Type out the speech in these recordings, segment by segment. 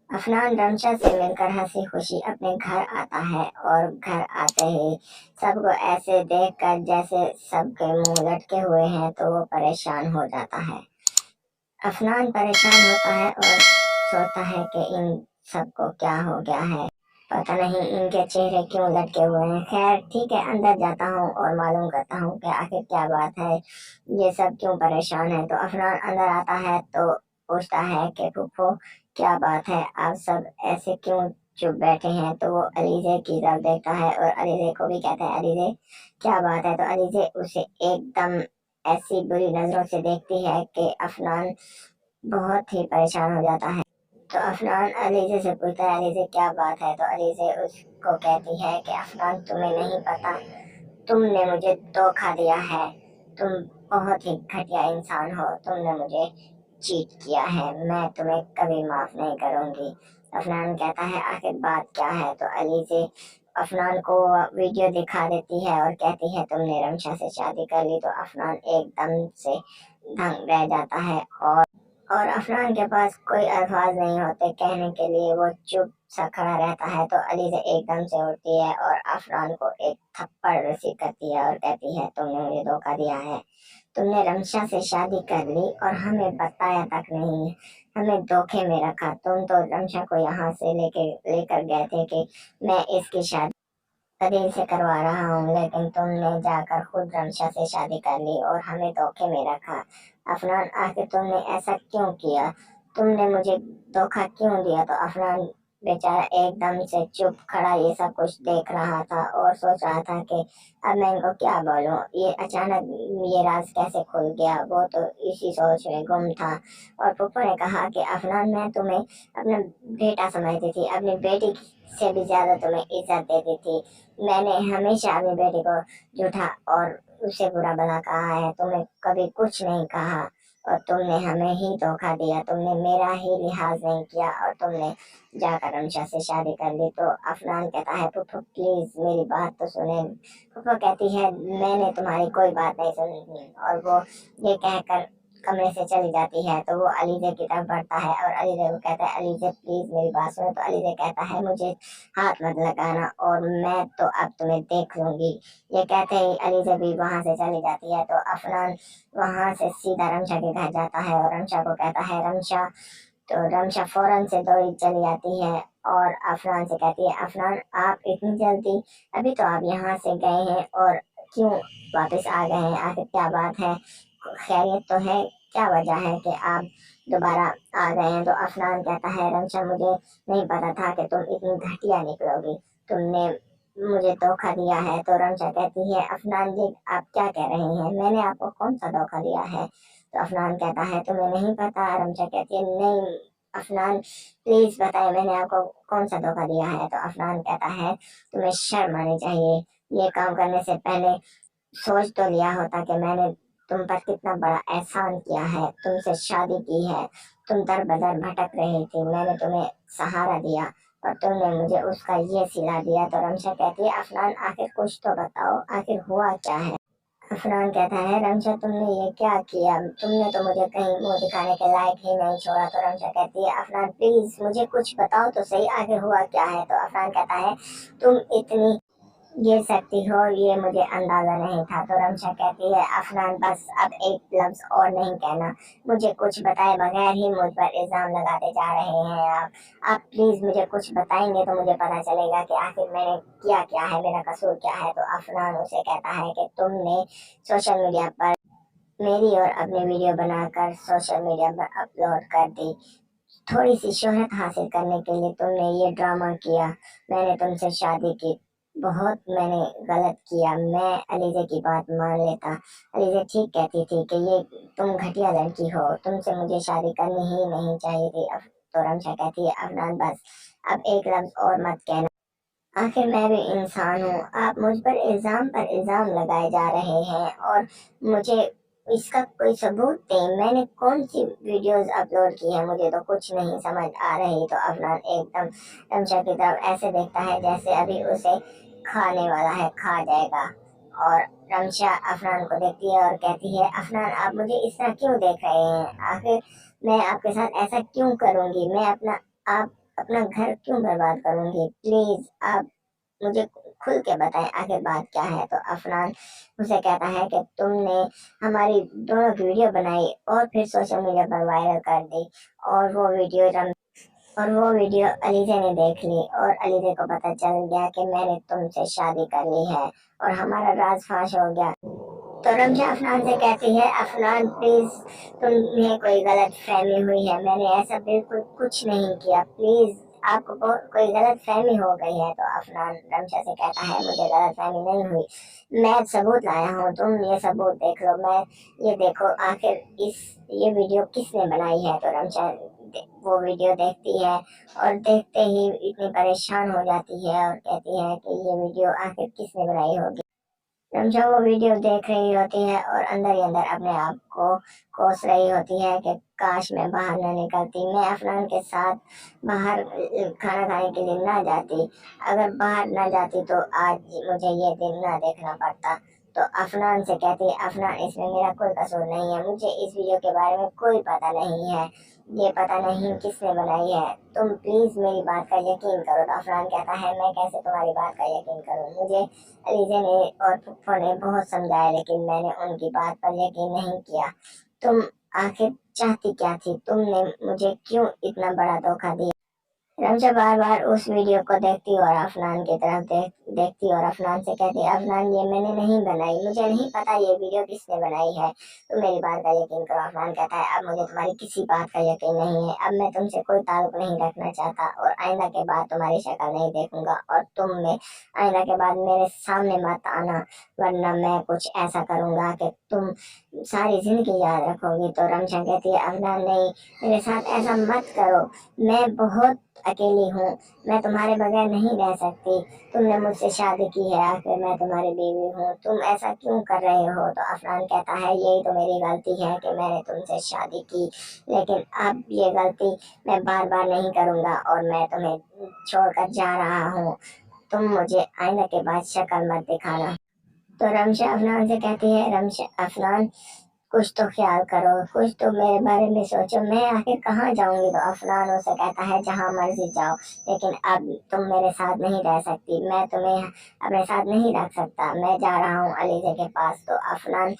अफनान रमशा से मिलकर हंसी खुशी अपने घर आता है और घर आते ही सबको ऐसे देखकर जैसे सबके मुंह लटके हुए हैं तो वो परेशान हो जाता है। अफनान परेशान होता है और सोचता है कि इन सबको क्या हो गया है, पता नहीं इनके चेहरे क्यों लटके हुए हैं। खैर ठीक है, अंदर जाता हूँ और मालूम करता हूँ कि आखिर क्या बात है, ये सब क्यों परेशान है। तो अफनान अंदर आता है तो पूछता है कि फूफो क्या बात है, आप सब ऐसे क्यों चुप बैठे हैं। तो वो अलीजे की तरफ देखता है और अलीजे को भी कहता है अलीजे क्या बात है। तो अलीजे उसे एकदम ऐसी बुरी नजरों से देखती है कि अफनान बहुत ही परेशान हो जाता है। तो अफनान अलीजे से पूछता है अलीजे क्या बात है। तो अलीजे उसको कहती है कि अफनान तुम्हें नहीं पता, तुमने मुझे धोखा दिया है, तुम बहुत ही घटिया इंसान हो, तुमने मुझे चीट किया है, मैं तुम्हें कभी माफ नहीं करूंगी। अफनान कहता है आखिर बात क्या है। तो अलीजे अफनान को वीडियो दिखा देती है और कहती है तुमने रमशा से शादी कर ली। तो अफनान एकदम से दंग रह जाता है और अफनान के पास कोई अल्फाज नहीं होते कहने के लिए, वो चुप सा खड़ा रहता है। तो अलीजे एकदम से उठती है और अफनान को एक थप्पड़ रिसीव करती है और कहती है तुमने मुझे धोखा दिया है, तुमने रमशा से शादी कर ली और हमें बताया तक नहीं, हमें धोखे में रखा। तुम तो रमशा को यहाँ से लेकर गए थे कि मैं इसकी शादी अदील से करवा रहा हूँ, लेकिन तुमने जाकर खुद रमशा से शादी कर ली और हमें धोखे में रखा। अफनान आखिर तुमने ऐसा क्यों किया, तुमने मुझे धोखा क्यों दिया। तो अफनान बेचारा एकदम से चुप खड़ा ये सब कुछ देख रहा था और सोच रहा था कि अब मैं इनको क्या बोलूं, ये अचानक ये राज कैसे खुल गया। वो तो इसी सोच में गुम था और पुप्पो ने कहा कि अफनान मैं तुम्हें अपना बेटा समझती थी, अपनी बेटी से भी ज्यादा तुम्हें इज्जत देती थी, मैंने हमेशा अपनी बेटी को झूठा और उसे बुरा भला कहा है, तुमने कभी कुछ नहीं कहा और तुमने हमें ही धोखा दिया, तुमने मेरा ही लिहाज नहीं किया और तुमने जाकर रमशा से शादी कर ली। तो अफनान कहता है फुफो प्लीज मेरी बात तो सुने। फुफो कहती है मैंने तुम्हारी कोई बात नहीं सुनी और वो ये कहकर कमरे से चली जाती है। तो वो अलीजे की तरफ बढ़ता है और अलीजे को कहता है अलीजे प्लीज मेरी बात सुनो। तो अलीजे कहता है मुझे हाथ मत लगाना और मैं तो अब तुम्हें देख लूंगी। ये कहते ही अलीजे भी वहां से चली जाती है। तो अफनान वहां से सीधा रमशा के घर जाता है और रमशा को कहता है रमशा। तो रमशा फौरन से दौड़ी चली आती है और अफनान से कहती है अफनान आप इतनी जल्दी, अभी तो आप यहाँ से गए हैं और क्यों वापस आ गए हैं, आखिर क्या बात है, खैरियत तो है, क्या वजह है कि आप दोबारा आ गए हैं। तो अफनान कहता है रमशा मुझे नहीं पता था कि तुम इतनी घटिया निकलोगी, तुमने मुझे धोखा दिया है। तो रमशा कहती है अफनान जी आप क्या कह रहे हैं, मैंने आपको कौन सा धोखा दिया है। तो अफनान कहता है तुम्हें नहीं पता। रमशा कहती है नहीं अफनान प्लीज बताए मैंने आपको कौन सा धोखा दिया है। तो अफनान कहता है तुम्हें शर्म आनी चाहिए, ये काम करने से पहले सोच तो लिया होता कि मैंने तुम पर कितना बड़ा एहसान किया है, तुमसे शादी की है, तुम दर बदर भटक रही थी, मैंने तुम्हें सहारा दिया और तुमने मुझे उसका ये सिला दिया। तो रमशा कहती है अफनान आखिर कुछ तो बताओ, आखिर हुआ क्या है। अफनान कहता है रमशा तुमने ये क्या किया, तुमने तो मुझे कहीं मुंह दिखाने के लायक ही नहीं छोड़ा। तो रमशा कहती है अफनान प्लीज मुझे कुछ बताओ तो सही, आखिर हुआ क्या है। तो अफनान कहता है तुम इतनी गिर सकती हो ये मुझे अंदाजा नहीं था। तो रमशा कहती है अफनान बस अब एक लफ्ज और नहीं कहना, मुझे कुछ बताए बगैर ही मुझ पर इल्जाम लगाते जा रहे हैं आप प्लीज मुझे कुछ बताएंगे तो मुझे पता चलेगा कि आखिर मैंने किया क्या है, मेरा कसूर क्या है। तो अफनान उसे कहता है कि तुमने सोशल मीडिया पर मेरी और अपनी वीडियो बनाकर सोशल मीडिया पर अपलोड कर दी, थोड़ी सी शोहरत हासिल करने के लिए तुमने ये ड्रामा किया, मैंने तुमसे शादी की, बहुत मैंने गलत किया, मैं अलीजे की बात मान लेता, अलीजे ठीक कहती थी कि ये तुम घटिया लड़की हो, तुमसे मुझे शादी करनी ही नहीं चाहिए थी। अब तो रमशा कहती है अफनान बस अब एक लफ्ज और मत कहना, आखिर मैं भी इंसान हूँ, आप मुझ पर इल्जाम लगाए जा रहे हैं और मुझे इसका कोई सबूत दें, मैंने कौन सी वीडियोस अपलोड की है, मुझे तो कुछ नहीं समझ आ रही। तो अफनान एकदम रमशा की तरफ ऐसे देखता है जैसे अभी उसे खाने वाला है, खा जाएगा। और रमशा अफनान को देखती है और कहती है अफनान आप मुझे इस तरह क्यों देख रहे हैं, आखिर मैं आपके साथ ऐसा क्यों करूंगी, मैं अपना आप अपना घर क्यों बर्बाद करूंगी, प्लीज आप मुझे खुल के बताएं आखिर बात क्या है। तो अफनान उसे कहता है कि तुमने हमारी दोनों की वीडियो बनाई और फिर सोशल मीडिया पर वायरल कर दी, और वो वीडियो अलीजे ने देख ली और अलीजे को पता चल गया कि मैंने तुमसे शादी कर ली है और हमारा राज फाश हो गया। तो रमशा अफनान से कहती है, अफनान प्लीज तुम्हें कोई गलत फहमी हुई है, मैंने ऐसा बिल्कुल कुछ नहीं किया, प्लीज आपको कोई गलत फहमी हो गई है। तो अफनान रमशा से कहता है, मुझे गलत फहमी नहीं हुई, मैं सबूत लाया हूँ, तुम ये सबूत देख लो, मैं ये देखो आखिर ये वीडियो किसने बनाई है। तो रमशा वो वीडियो देखती है और देखते ही इतनी परेशान हो जाती है और कहती है कि ये वीडियो आखिर किसने बनाई होगी। रमशा वो वीडियो देख रही होती है और अंदर ही अंदर अपने आप को कोस रही होती है कि काश मैं बाहर न निकलती, मैं अफनान के साथ बाहर खाना खाने के लिए ना जाती, अगर बाहर ना जाती तो आज मुझे ये दिन ना देखना पड़ता। तो अफनान से कहती है, अफनान इसमें मेरा कोई कसूर नहीं है, मुझे इस वीडियो के बारे में कोई पता नहीं है, ये पता नहीं किसने बनाई है, तुम प्लीज मेरी बात का यकीन करो। तो अफनान कहता है, मैं कैसे तुम्हारी बात का यकीन करूं, मुझे अलीजे ने और फुफ्फो ने बहुत समझाया लेकिन मैंने उनकी बात पर यकीन नहीं किया। तुम आखिर चाहती क्या थी, तुमने मुझे क्यों इतना बड़ा धोखा दिया। रमशा बार बार उस वीडियो को देखती और अफनान की तरफ देखती और अफनान से कहती, अफनान ये मैंने नहीं बनाई, मुझे नहीं पता ये वीडियो किसने बनाई है, तुम मेरी बात का यकीन करो। अफनान कहता है, अब मुझे तुम्हारी किसी बात का यकीन नहीं है, अब मैं तुमसे कोई ताल्लुक नहीं रखना चाहता और आइंदा के बाद तुम्हारी शक्ल नहीं देखूंगा और तुम में आइंदा के बाद मेरे सामने मत आना, वरना मैं कुछ ऐसा करूंगा कि तुम सारी जिंदगी याद रखोगी। तो रमशा कहती है, अफनान नहीं, मेरे साथ ऐसा मत करो, मैं बहुत अकेली हूँ, मैं तुम्हारे बगैर नहीं रह सकती, तुमने मुझसे शादी की है, आखिर मैं तुम्हारी बीवी हूँ, तुम ऐसा क्यों कर रहे हो। तो अफनान कहता है, यही तो मेरी गलती है कि मैंने तुमसे शादी की, लेकिन अब ये गलती मैं बार बार नहीं करूँगा और मैं तुम्हें छोड़कर जा रहा हूँ, तुम मुझे आइंदा के बाद शक्ल मत दिखाना। तो रमशा अफनान से कहती है, रमशा अफनान कुछ तो ख्याल करो, कुछ तो मेरे बारे में सोचो, मैं आखिर कहाँ जाऊंगी। तो अफनान उसे कहता है, जहाँ मर्जी जाओ, लेकिन अब तुम मेरे साथ नहीं रह सकती, मैं तुम्हें अपने साथ नहीं रख सकता, मैं जा रहा हूँ अलीजे के पास। तो अफनान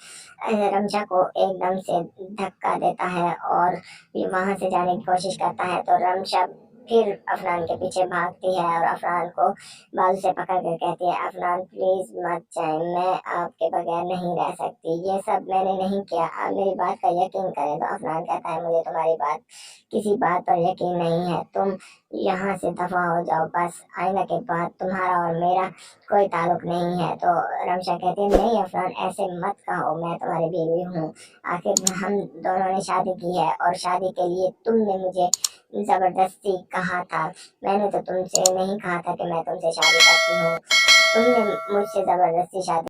रमशा को एकदम से धक्का देता है और वहां से जाने की कोशिश करता है। तो रमशा फिर अफनान के पीछे भागती है और अफनान को बाजू से पकड़ कर कहती है, अफनान प्लीज मत जाए, मैं आपके बगैर नहीं रह सकती, ये सब मैंने नहीं किया, आप मेरी बात का यकीन करें। तो अफनान कहता है, मुझे तुम्हारी किसी बात पर यकीन नहीं है, तुम यहाँ से दफा हो जाओ, बस आइंदा के बाद तुम्हारा और मेरा कोई ताल्लुक नहीं है। तो रमशा कहती है, नहीं अफनान ऐसे मत कहो, मैं तुम्हारी बीवी हूँ, आखिर हम दोनों ने शादी की है और शादी के लिए तुमने मुझे जबरदस्ती कहा था, मैंने तो तुमसे नहीं कहा था कि मैं तुमसे शादी करती हूँ, तुमने मुझसे जबरदस्ती शादी